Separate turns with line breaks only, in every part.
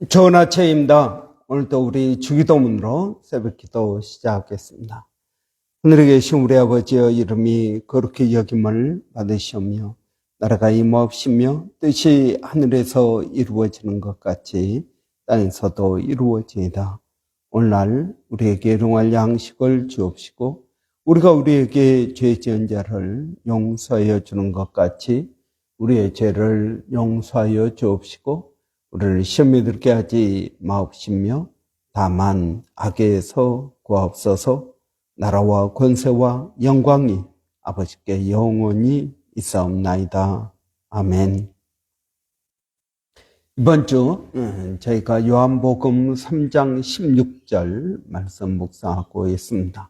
좋은 아침입니다. 오늘도 우리 주기도문으로 새벽기도 시작하겠습니다. 하늘에 계신 우리 아버지여, 이름이 거룩히 여김을 받으시오며 나라가 임하옵시며 뜻이 하늘에서 이루어지는 것 같이 땅에서도 이루어지이다. 오늘날 우리에게 일용할 양식을 주옵시고 우리가 우리에게 죄 지은 자를 용서하여 주는 것 같이 우리의 죄를 용서하여 주옵시고 우리를 시험에 들게 하지 마옵시며 다만 악에서 구하옵소서. 나라와 권세와 영광이 아버지께 영원히 있사옵나이다. 아멘. 이번 주 저희가 요한복음 3장 16절 말씀 묵상하고 있습니다.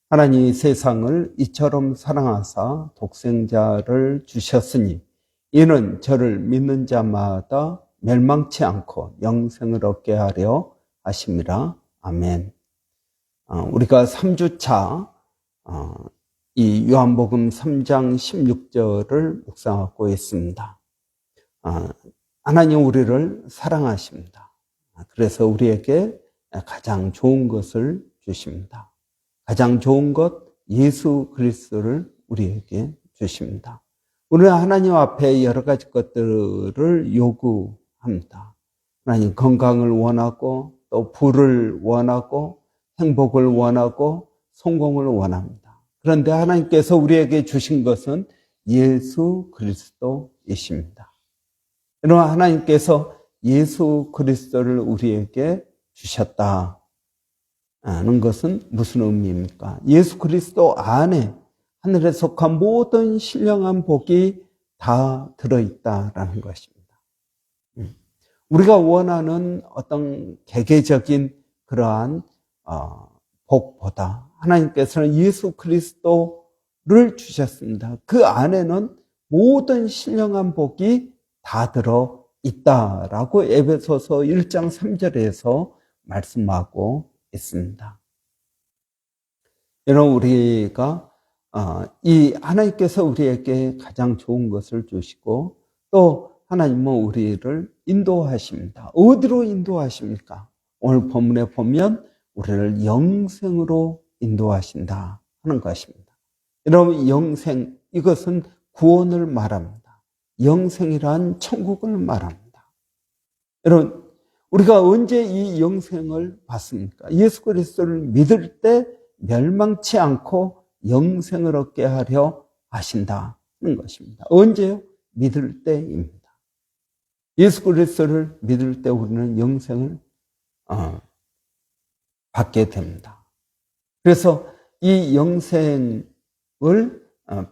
하나님이 세상을 이처럼 사랑하사 독생자를 주셨으니 이는 저를 믿는 자마다 멸망치 않고 영생을 얻게 하려 하심이라. 아멘. 우리가 3주차 이 요한복음 3장 16절을 묵상하고 있습니다. 하나님 우리를 사랑하십니다. 그래서 우리에게 가장 좋은 것을 주십니다. 가장 좋은 것 예수 그리스도를 우리에게 주십니다. 우리는 하나님 앞에 여러 가지 것들을 요구합니다. 하나님 건강을 원하고 또 부를 원하고 행복을 원하고 성공을 원합니다. 그런데 하나님께서 우리에게 주신 것은 예수 그리스도이십니다. 여러분, 하나님께서 예수 그리스도를 우리에게 주셨다는 것은 무슨 의미입니까? 예수 그리스도 안에 하늘에 속한 모든 신령한 복이 다 들어있다라는 것입니다. 우리가 원하는 어떤 개개적인 그러한 복보다 하나님께서는 예수 그리스도를 주셨습니다. 그 안에는 모든 신령한 복이 다 들어있다라고 에베소서 1장 3절에서 말씀하고 있습니다. 여러분, 우리가 이 하나님께서 우리에게 가장 좋은 것을 주시고 또 하나님은 우리를 인도하십니다. 어디로 인도하십니까? 오늘 본문에 보면 우리를 영생으로 인도하신다 하는 것입니다. 여러분, 영생, 이것은 구원을 말합니다. 영생이란 천국을 말합니다. 여러분, 우리가 언제 이 영생을 받습니까? 예수 그리스도를 믿을 때 멸망치 않고 영생을 얻게 하려 하신다는 것입니다. 언제요? 믿을 때입니다. 예수 그리스도를 믿을 때 우리는 영생을 받게 됩니다. 그래서 이 영생을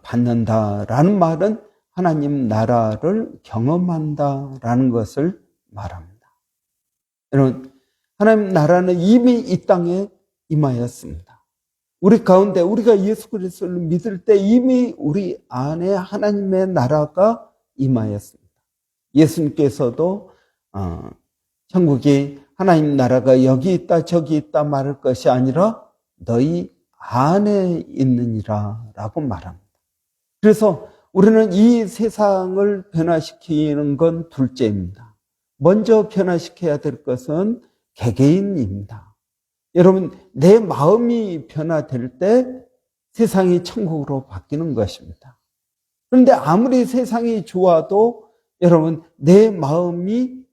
받는다라는 말은 하나님 나라를 경험한다라는 것을 말합니다. 여러분, 하나님 나라는 이미 이 땅에 임하였습니다. 우리 가운데 우리가 예수 그리스도를 믿을 때 이미 우리 안에 하나님의 나라가 임하였습니다. 예수님께서도 천국이 하나님 나라가 여기 있다 저기 있다 말할 것이 아니라 너희 안에 있느니라 라고 말합니다. 그래서 우리는 이 세상을 변화시키는 건 둘째입니다. 먼저 변화시켜야 될 것은 개개인입니다. 여러분, 내 마음이 변화될 때 세상이 천국으로 바뀌는 것입니다. 그런데 아무리 세상이 좋아도 여러분, 내 마음이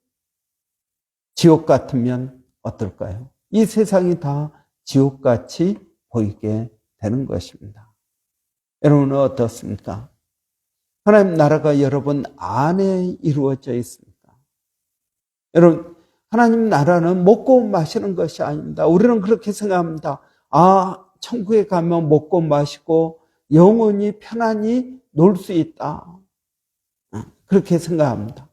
지옥 같으면 어떨까요? 이 세상이 다 지옥같이 보이게 되는 것입니다. 여러분은 어떻습니까? 하나님 나라가 여러분 안에 이루어져 있습니다. 여러분, 하나님 나라는 먹고 마시는 것이 아닙니다. 우리는 그렇게 생각합니다. 천국에 가면 먹고 마시고 영원히 편안히 놀 수 있다. 그렇게 생각합니다.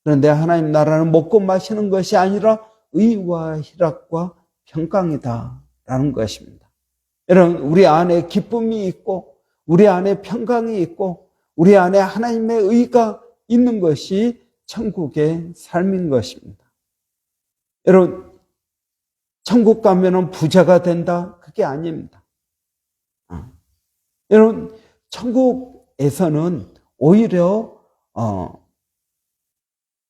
그런데 하나님 나라는 먹고 마시는 것이 아니라 의와 희락과 평강이다라는 것입니다. 여러분, 우리 안에 기쁨이 있고 우리 안에 평강이 있고 우리 안에 하나님의 의가 있는 것이 천국의 삶인 것입니다. 여러분, 천국 가면은 부자가 된다? 그게 아닙니다. 여러분, 천국에서는 오히려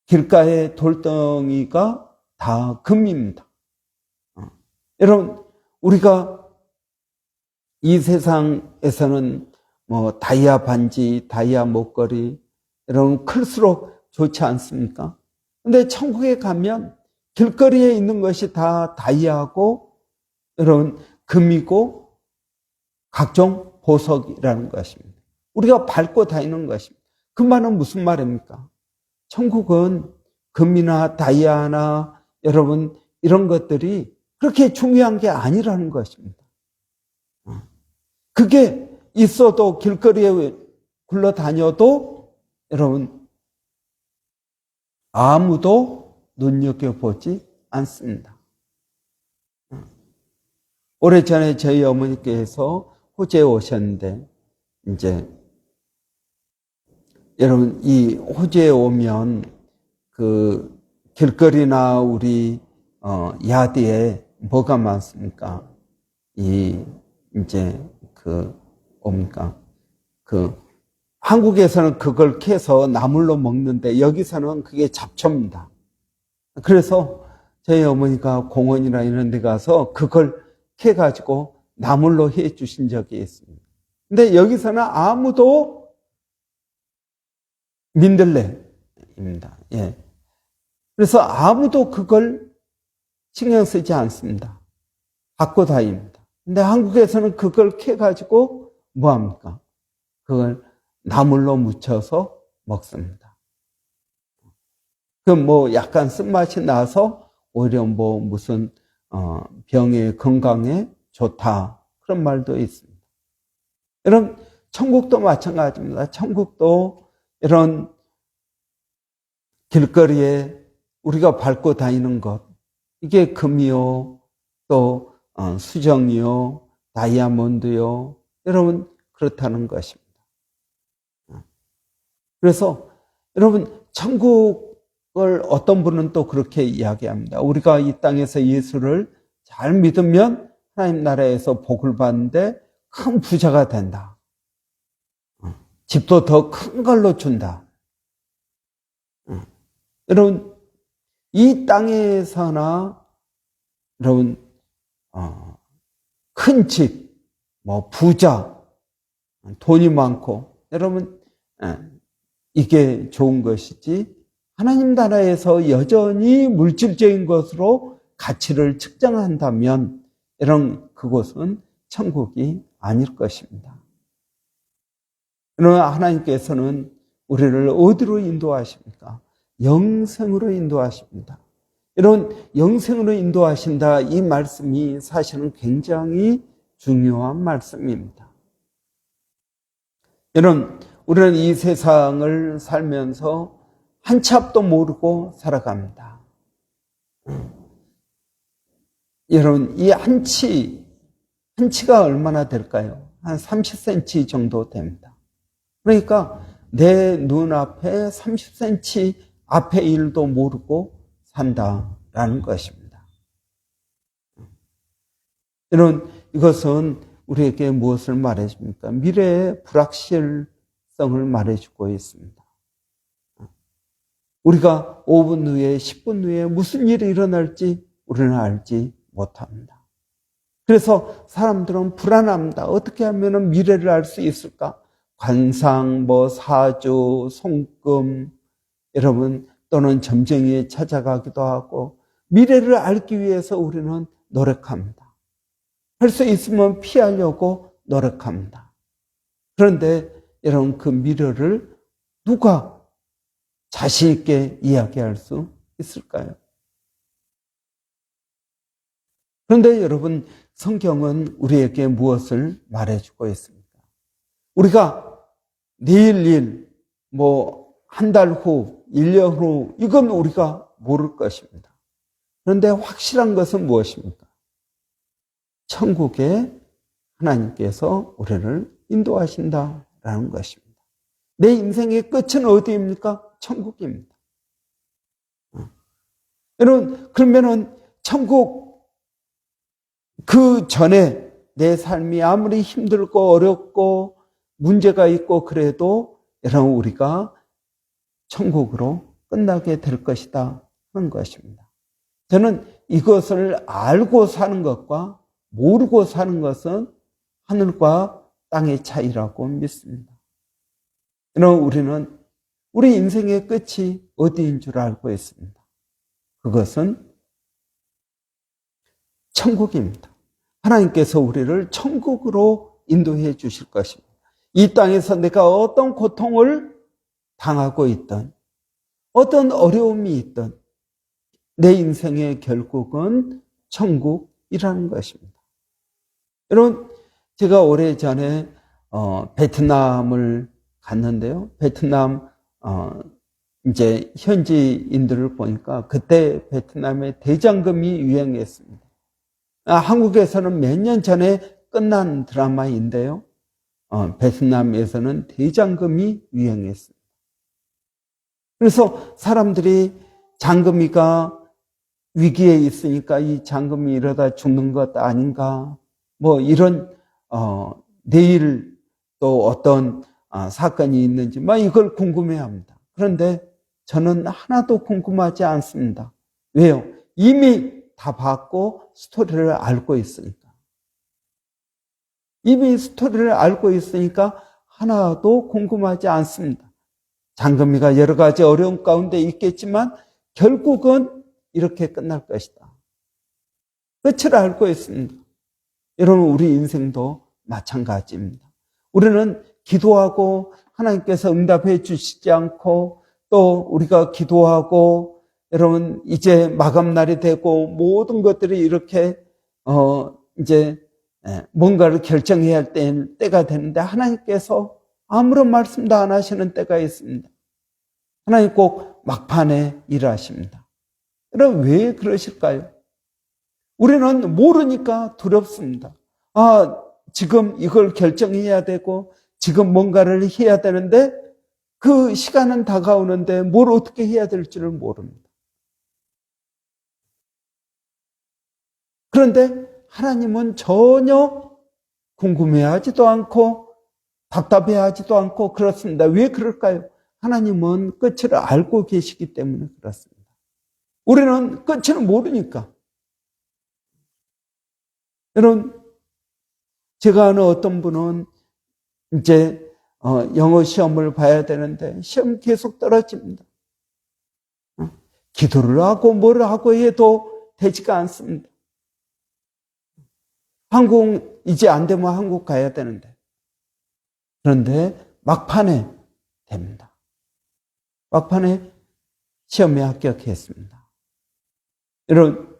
길가에 돌덩이가 다 금입니다. 여러분, 우리가 이 세상에서는 뭐 다이아 반지, 다이아 목걸이, 여러분 클수록 좋지 않습니까? 근데 천국에 가면 길거리에 있는 것이 다 다이아고, 여러분 금이고 각종 보석이라는 것입니다. 우리가 밟고 다니는 것입니다. 그 말은 무슨 말입니까? 천국은 금이나 다이아나 여러분 이런 것들이 그렇게 중요한 게 아니라는 것입니다. 그게 있어도 길거리에 굴러다녀도 여러분 아무도 눈여겨보지 않습니다. 오래전에 저희 어머니께서 호주에 오셨는데 이제 여러분 이 호주에 오면 그 길거리나 우리 야디에 뭐가 많습니까? 이제 뭡니까? 한국에서는 그걸 캐서 나물로 먹는데 여기서는 그게 잡초입니다. 그래서 저희 어머니가 공원이나 이런 데 가서 그걸 캐가지고 나물로 해 주신 적이 있습니다. 근데 여기서는 아무도 민들레입니다. 예. 그래서 아무도 그걸 신경 쓰지 않습니다. 갖고 다닙니다. 근데 한국에서는 그걸 캐가지고 뭐합니까? 그걸 나물로 무쳐서 먹습니다. 뭐 약간 쓴맛이 나서 오히려 뭐 무슨 병에 건강에 좋다 그런 말도 있습니다. 여러분 천국도 마찬가지입니다. 천국도 이런 길거리에 우리가 밟고 다니는 것 이게 금이요 또 수정이요 다이아몬드요 여러분 그렇다는 것입니다. 그래서 여러분 천국을 어떤 분은 또 그렇게 이야기합니다. 우리가 이 땅에서 예수를 잘 믿으면 하나님 나라에서 복을 받는데 큰 부자가 된다. 집도 더 큰 걸로 준다. 여러분 이 땅에서나 여러분 큰 집, 뭐 부자, 돈이 많고 여러분 이게 좋은 것이지 하나님 나라에서 여전히 물질적인 것으로 가치를 측정한다면 이런 그곳은 천국이 아닐 것입니다. 그러나 하나님께서는 우리를 어디로 인도하십니까? 영생으로 인도하십니다. 이런 영생으로 인도하신다 이 말씀이 사실은 굉장히 중요한 말씀입니다. 여러분 우리는 이 세상을 살면서 한 치 앞도 모르고 살아갑니다. 여러분 이 한 치가 얼마나 될까요? 한 30cm 정도 됩니다. 그러니까 내 눈앞에 30cm 앞의 일도 모르고 산다라는 것입니다. 여러분 이것은 우리에게 무엇을 말해줍니까? 미래의 불확실성을 말해주고 있습니다. 우리가 5분 후에 10분 후에 무슨 일이 일어날지 우리는 알지 못합니다. 그래서 사람들은 불안합니다. 어떻게 하면 미래를 알 수 있을까? 관상, 사주, 손금, 여러분 또는 점쟁이에 찾아가기도 하고 미래를 알기 위해서 우리는 노력합니다. 할 수 있으면 피하려고 노력합니다. 그런데 여러분 그 미래를 누가 자신 있게 이야기할 수 있을까요? 그런데 여러분 성경은 우리에게 무엇을 말해주고 있습니까? 우리가 내일 일, 한 달 후, 1년 후 이건 우리가 모를 것입니다. 그런데 확실한 것은 무엇입니까? 천국에 하나님께서 우리를 인도하신다라는 것입니다. 내 인생의 끝은 어디입니까? 천국입니다. 여러분 그러면은 천국 그 전에 내 삶이 아무리 힘들고 어렵고 문제가 있고 그래도 여러분 우리가 천국으로 끝나게 될 것이다 하는 것입니다. 저는 이것을 알고 사는 것과 모르고 사는 것은 하늘과 땅의 차이라고 믿습니다. 그럼 우리는 우리 인생의 끝이 어디인 줄 알고 있습니다. 그것은 천국입니다. 하나님께서 우리를 천국으로 인도해 주실 것입니다. 이 땅에서 내가 어떤 고통을 당하고 있든 어떤 어려움이 있든 내 인생의 결국은 천국이라는 것입니다. 여러분, 제가 오래전에 베트남을 갔는데요. 베트남 이제 현지인들을 보니까 그때 베트남에 대장금이 유행했습니다. 한국에서는 몇 년 전에 끝난 드라마인데요. 베트남에서는 대장금이 유행했습니다. 그래서 사람들이 장금이가 위기에 있으니까 이 장금이 이러다 죽는 것 아닌가, 뭐 이런 내일 또 어떤 사건이 있는지 막 이걸 궁금해합니다. 그런데 저는 하나도 궁금하지 않습니다. 왜요? 이미 다 봤고 스토리를 알고 있으니까. 이미 스토리를 알고 있으니까 하나도 궁금하지 않습니다. 장금이가 여러 가지 어려움 가운데 있겠지만 결국은 이렇게 끝날 것이다. 끝을 알고 있습니다. 여러분, 우리 인생도 마찬가지입니다. 우리는 기도하고 하나님께서 응답해 주시지 않고 또 우리가 기도하고 여러분 이제 마감날이 되고 모든 것들이 이렇게 이제 뭔가를 결정해야 할 때가 되는데 하나님께서 아무런 말씀도 안 하시는 때가 있습니다. 하나님 꼭 막판에 일하십니다. 여러분, 왜 그러실까요? 우리는 모르니까 두렵습니다. 지금 이걸 결정해야 되고 지금 뭔가를 해야 되는데 그 시간은 다가오는데 뭘 어떻게 해야 될지를 모릅니다. 그런데 하나님은 전혀 궁금해하지도 않고 답답해하지도 않고 그렇습니다. 왜 그럴까요? 하나님은 끝을 알고 계시기 때문에 그렇습니다. 우리는 끝을 모르니까. 여러분, 제가 아는 어떤 분은 이제 영어 시험을 봐야 되는데 시험 계속 떨어집니다. 기도를 하고 뭘 하고 해도 되지가 않습니다. 한국 이제 안 되면 한국 가야 되는데 그런데 막판에 됩니다. 막판에 시험에 합격했습니다. 여러분,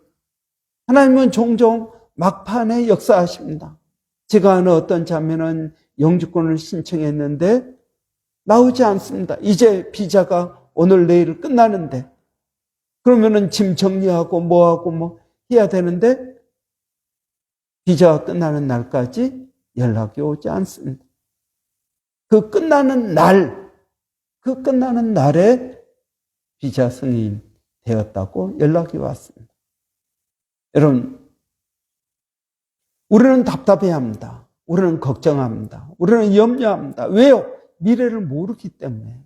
하나님은 종종 막판에 역사하십니다. 제가 아는 어떤 자매는 영주권을 신청했는데 나오지 않습니다. 이제 비자가 오늘 내일 끝나는데 그러면은 짐 정리하고 뭐하고 뭐 해야 되는데 비자가 끝나는 날까지 연락이 오지 않습니다. 그 끝나는 날에 비자 승인 되었다고 연락이 왔습니다. 여러분, 우리는 답답해합니다. 우리는 걱정합니다. 우리는 염려합니다. 왜요? 미래를 모르기 때문에.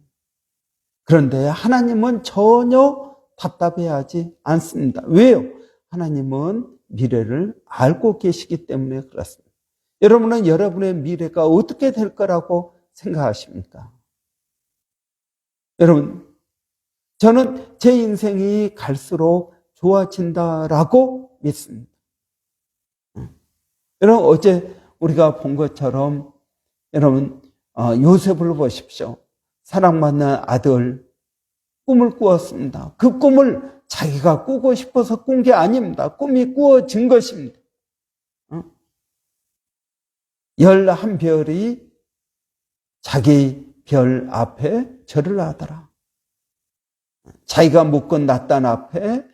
그런데 하나님은 전혀 답답해하지 않습니다. 왜요? 하나님은 미래를 알고 계시기 때문에 그렇습니다. 여러분은 여러분의 미래가 어떻게 될 거라고 생각하십니까? 여러분, 저는 제 인생이 갈수록 좋아진다라고 믿습니다. 여러분, 어제 우리가 본 것처럼 여러분 요셉을 보십시오. 사랑받는 아들 꿈을 꾸었습니다. 그 꿈을 자기가 꾸고 싶어서 꾼 게 아닙니다. 꿈이 꾸어진 것입니다. 11별이 자기 별 앞에 절을 하더라. 자기가 묶은 낫단 앞에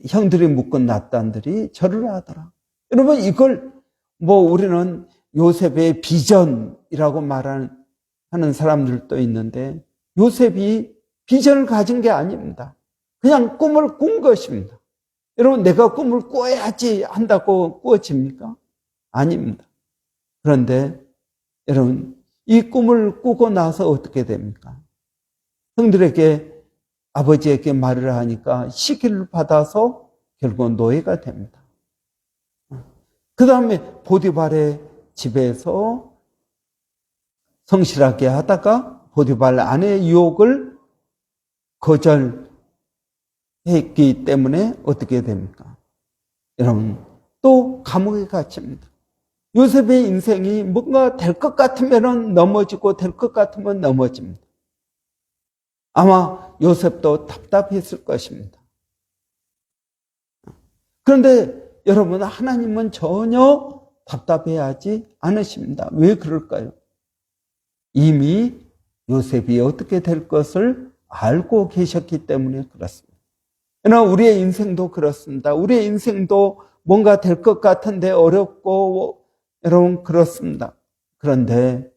형들이 묶은 낫단들이 절을 하더라. 여러분, 이걸 우리는 요셉의 비전이라고 말하는 사람들도 있는데 요셉이 비전을 가진 게 아닙니다. 그냥 꿈을 꾼 것입니다. 여러분, 내가 꿈을 꿔야지 한다고 꾸어집니까? 아닙니다. 그런데 여러분, 이 꿈을 꾸고 나서 어떻게 됩니까? 형들에게 아버지에게 말을 하니까 시기를 받아서 결국 노예가 됩니다. 그 다음에 보디발의 집에서 성실하게 하다가 보디발 아내의 유혹을 거절했기 때문에 어떻게 됩니까? 여러분, 또 감옥에 갇힙니다. 요셉의 인생이 뭔가 될 것 같으면 넘어지고 될 것 같으면 넘어집니다. 아마 요셉도 답답했을 것입니다. 그런데 여러분, 하나님은 전혀 답답해하지 않으십니다. 왜 그럴까요? 이미 요셉이 어떻게 될 것을 알고 계셨기 때문에 그렇습니다. 그러나 우리의 인생도 그렇습니다. 우리의 인생도 뭔가 될 것 같은데 어렵고 여러분 그렇습니다. 그런데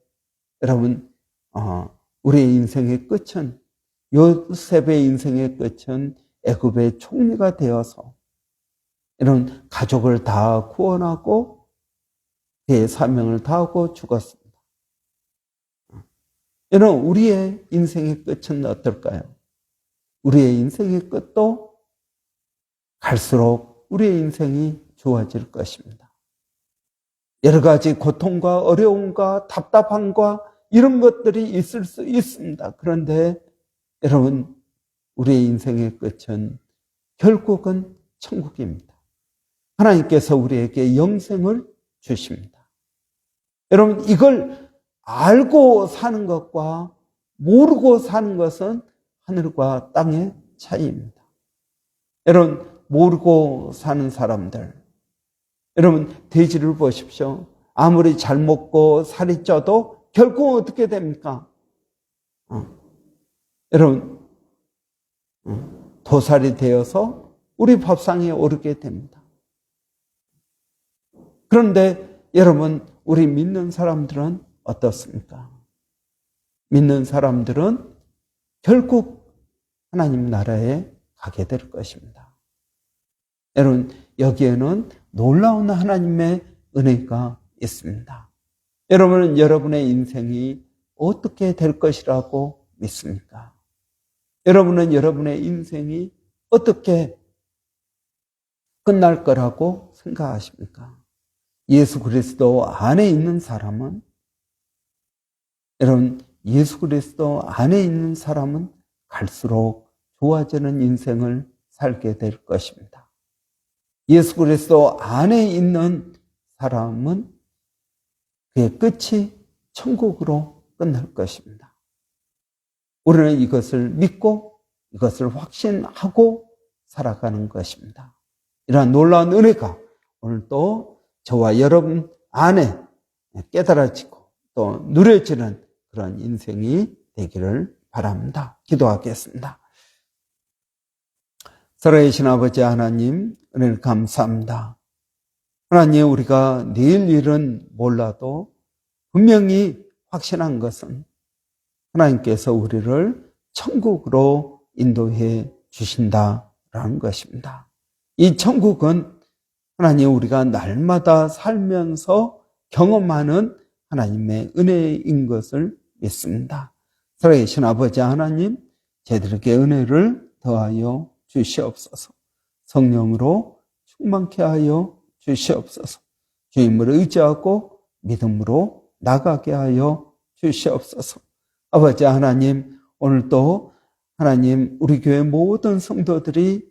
여러분 우리의 인생의 끝은 요셉의 인생의 끝은 애굽의 총리가 되어서 이런 가족을 다 구원하고 그의 사명을 다하고 죽었습니다. 여러분 우리의 인생의 끝은 어떨까요? 우리의 인생의 끝도 갈수록 우리의 인생이 좋아질 것입니다. 여러 가지 고통과 어려움과 답답함과 이런 것들이 있을 수 있습니다. 그런데 여러분 우리의 인생의 끝은 결국은 천국입니다. 하나님께서 우리에게 영생을 주십니다. 여러분 이걸 알고 사는 것과 모르고 사는 것은 하늘과 땅의 차이입니다. 여러분 모르고 사는 사람들, 여러분 돼지를 보십시오. 아무리 잘 먹고 살이 쪄도 결국 어떻게 됩니까? 여러분 도살이 되어서 우리 밥상에 오르게 됩니다. 그런데 여러분 우리 믿는 사람들은 어떻습니까? 믿는 사람들은 결국 하나님 나라에 가게 될 것입니다. 여러분 여기에는 놀라운 하나님의 은혜가 있습니다. 여러분은 여러분의 인생이 어떻게 될 것이라고 믿습니까? 여러분은 여러분의 인생이 어떻게 끝날 거라고 생각하십니까? 예수 그리스도 안에 있는 사람은 여러분 예수 그리스도 안에 있는 사람은 갈수록 좋아지는 인생을 살게 될 것입니다. 예수 그리스도 안에 있는 사람은 그의 끝이 천국으로 끝날 것입니다. 우리는 이것을 믿고 이것을 확신하고 살아가는 것입니다. 이러한 놀라운 은혜가 오늘 또 저와 여러분 안에 깨달아지고 또 누려지는 그런 인생이 되기를 바랍니다. 기도하겠습니다. 살아계신 아버지 하나님, 은혜를 감사합니다. 하나님, 우리가 내일 일은 몰라도 분명히 확신한 것은 하나님께서 우리를 천국으로 인도해 주신다라는 것입니다. 이 천국은 하나님 우리가 날마다 살면서 경험하는 하나님의 은혜인 것을 믿습니다. 살아계신 아버지 하나님, 저희들에게 은혜를 더하여 주시옵소서. 성령으로 충만케 하여 주시옵소서. 주님을 의지하고 믿음으로 나가게 하여 주시옵소서. 아버지 하나님, 오늘도 하나님 우리 교회 모든 성도들이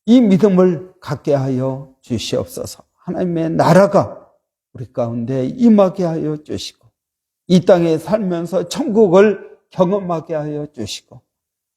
이 믿음을 갖게 하여 주시옵소서. 하나님의 나라가 우리 가운데 임하게 하여 주시고 이 땅에 살면서 천국을 경험하게 하여 주시고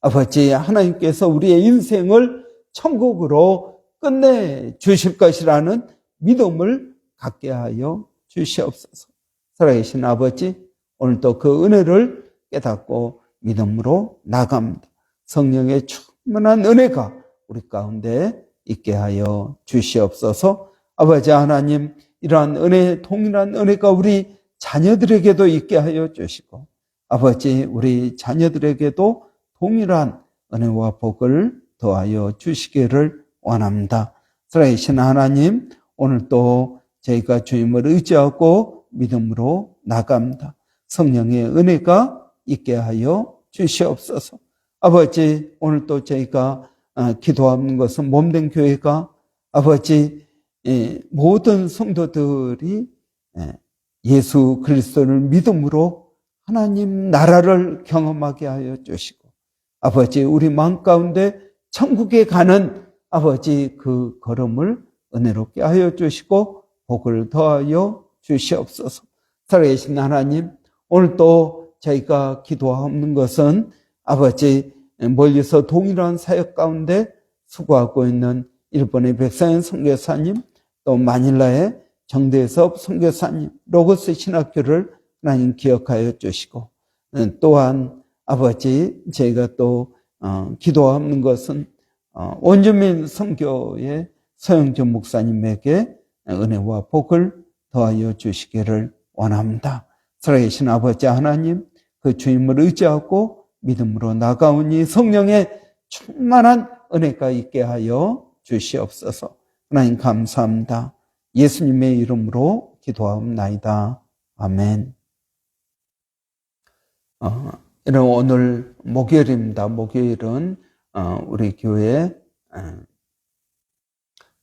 아버지 하나님께서 우리의 인생을 천국으로 끝내 주실 것이라는 믿음을 갖게 하여 주시옵소서. 살아계신 아버지, 오늘도 그 은혜를 깨닫고 믿음으로 나갑니다. 성령의 충만한 은혜가 우리 가운데 있게 하여 주시옵소서. 아버지 하나님, 이러한 은혜, 동일한 은혜가 우리 자녀들에게도 있게 하여 주시고 아버지, 우리 자녀들에게도 동일한 은혜와 복을 더하여 주시기를 원합니다. 살아계신 하나님, 오늘 또 저희가 주님을 의지하고 믿음으로 나갑니다. 성령의 은혜가 있게 하여 주시옵소서. 아버지, 오늘 또 저희가 기도하는 것은 몸된 교회가 아버지, 모든 성도들이 예수 그리스도를 믿음으로 하나님 나라를 경험하게 하여 주시고, 아버지, 우리 마음 가운데 천국에 가는 아버지 그 걸음을 은혜롭게 하여 주시고 복을 더하여 주시옵소서. 살아계신 하나님, 오늘 또 저희가 기도하는 것은 아버지 멀리서 동일한 사역 가운데 수고하고 있는 일본의 백사연 선교사님, 또 마닐라의 정대섭 선교사님, 로고스 신학교를 하나님 기억하여 주시고, 또한 아버지 저희가 또 기도하는 것은 원주민 선교의 서영준 목사님에게 은혜와 복을 더하여 주시기를 원합니다. 살아계신 아버지 하나님, 그 주님을 의지하고 믿음으로 나가오니 성령의 충만한 은혜가 있게 하여 주시옵소서. 하나님 감사합니다. 예수님의 이름으로 기도하옵나이다. 아멘. 오늘 목요일입니다. 목요일은 우리 교회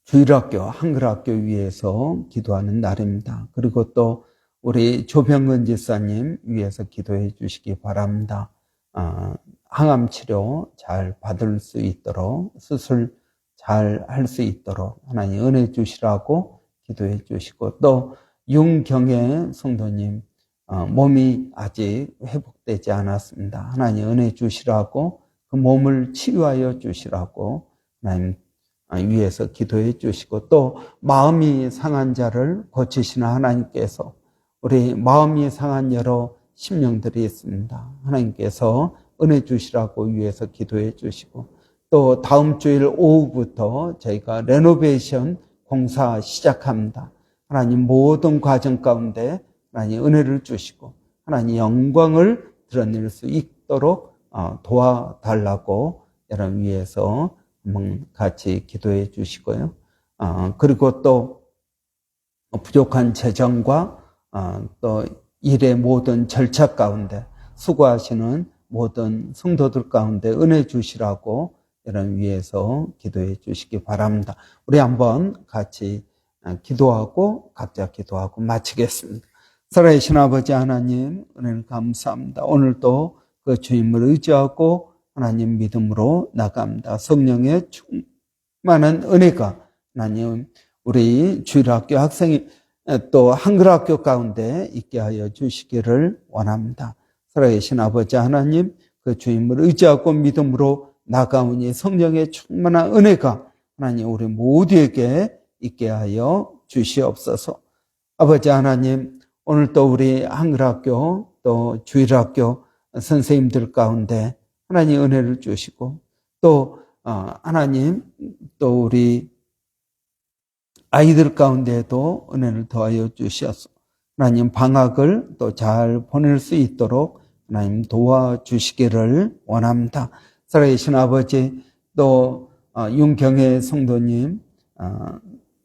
주일학교, 한글학교 위해서 기도하는 날입니다. 그리고 또 우리 조병근 집사님 위해서 기도해 주시기 바랍니다. 항암 치료 잘 받을 수 있도록, 수술 잘 할 수 있도록 하나님 은혜 주시라고 기도해 주시고, 또 윤경애 성도님 몸이 아직 회복되지 않았습니다. 하나님 은혜 주시라고, 그 몸을 치유하여 주시라고 하나님 위해서 기도해 주시고, 또 마음이 상한 자를 고치시는 하나님께서 우리 마음이 상한 여러 심령들이 있습니다. 하나님께서 은혜 주시라고 위해서 기도해 주시고, 또 다음 주일 오후부터 저희가 레노베이션 공사 시작합니다. 하나님 모든 과정 가운데 하나님 은혜를 주시고 하나님 영광을 드러낼 수 있도록 도와달라고 여러분 위해서 한번 같이 기도해 주시고요. 그리고 또 부족한 재정과 또 일의 모든 절차 가운데 수고하시는 모든 성도들 가운데 은혜 주시라고 여러분 위해서 기도해 주시기 바랍니다. 우리 한번 같이 기도하고 각자 기도하고 마치겠습니다. 살아계신 아버지 하나님, 은혜를 감사합니다. 오늘도 그 주님을 의지하고 하나님 믿음으로 나갑니다. 성령의 충만한 은혜가 하나님 우리 주일학교 학생이 또 한글학교 가운데 있게 하여 주시기를 원합니다. 살아계신 아버지 하나님, 그 주님을 의지하고 믿음으로 나가오니 성령의 충만한 은혜가 하나님 우리 모두에게 있게 하여 주시옵소서. 아버지 하나님, 오늘 또 우리 한글학교 또 주일학교 선생님들 가운데 하나님 은혜를 주시고, 또 하나님 또 우리 아이들 가운데에도 은혜를 더하여 주시옵소서. 하나님 방학을 또 잘 보낼 수 있도록 하나님 도와주시기를 원합니다. 살아계신 아버지, 또 윤경애 성도님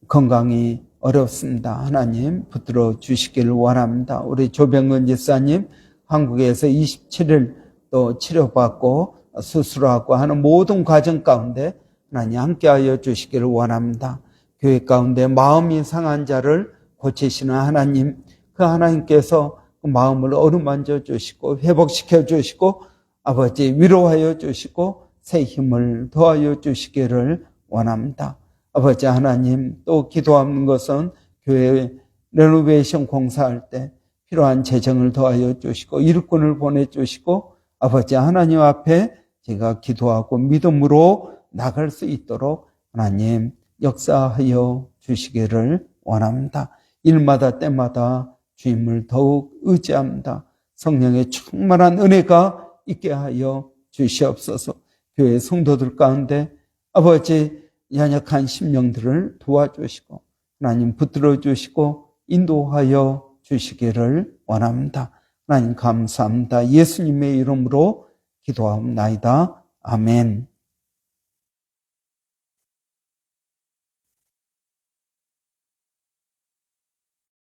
건강이 어렵습니다. 하나님 붙들어 주시기를 원합니다. 우리 조병근 집사님 한국에서 27일 또 치료받고 수술하고 하는 모든 과정 가운데 하나님 함께하여 주시기를 원합니다. 교회 가운데 마음이 상한 자를 고치시는 하나님, 그 하나님께서 그 마음을 어루만져 주시고 회복시켜 주시고 아버지 위로하여 주시고 새 힘을 더하여 주시기를 원합니다. 아버지 하나님, 또 기도하는 것은 교회 레노베이션 공사할 때 필요한 재정을 더하여 주시고 일꾼을 보내주시고 아버지 하나님 앞에 제가 기도하고 믿음으로 나갈 수 있도록 하나님 역사하여 주시기를 원합니다. 일마다 때마다 주님을 더욱 의지합니다. 성령의 충만한 은혜가 있게 하여 주시옵소서. 교회 성도들 가운데 아버지 연약한 심령들을 도와주시고 하나님 붙들어 주시고 인도하여 주시기를 원합니다. 하나님 감사합니다. 예수님의 이름으로 기도하옵나이다. 아멘.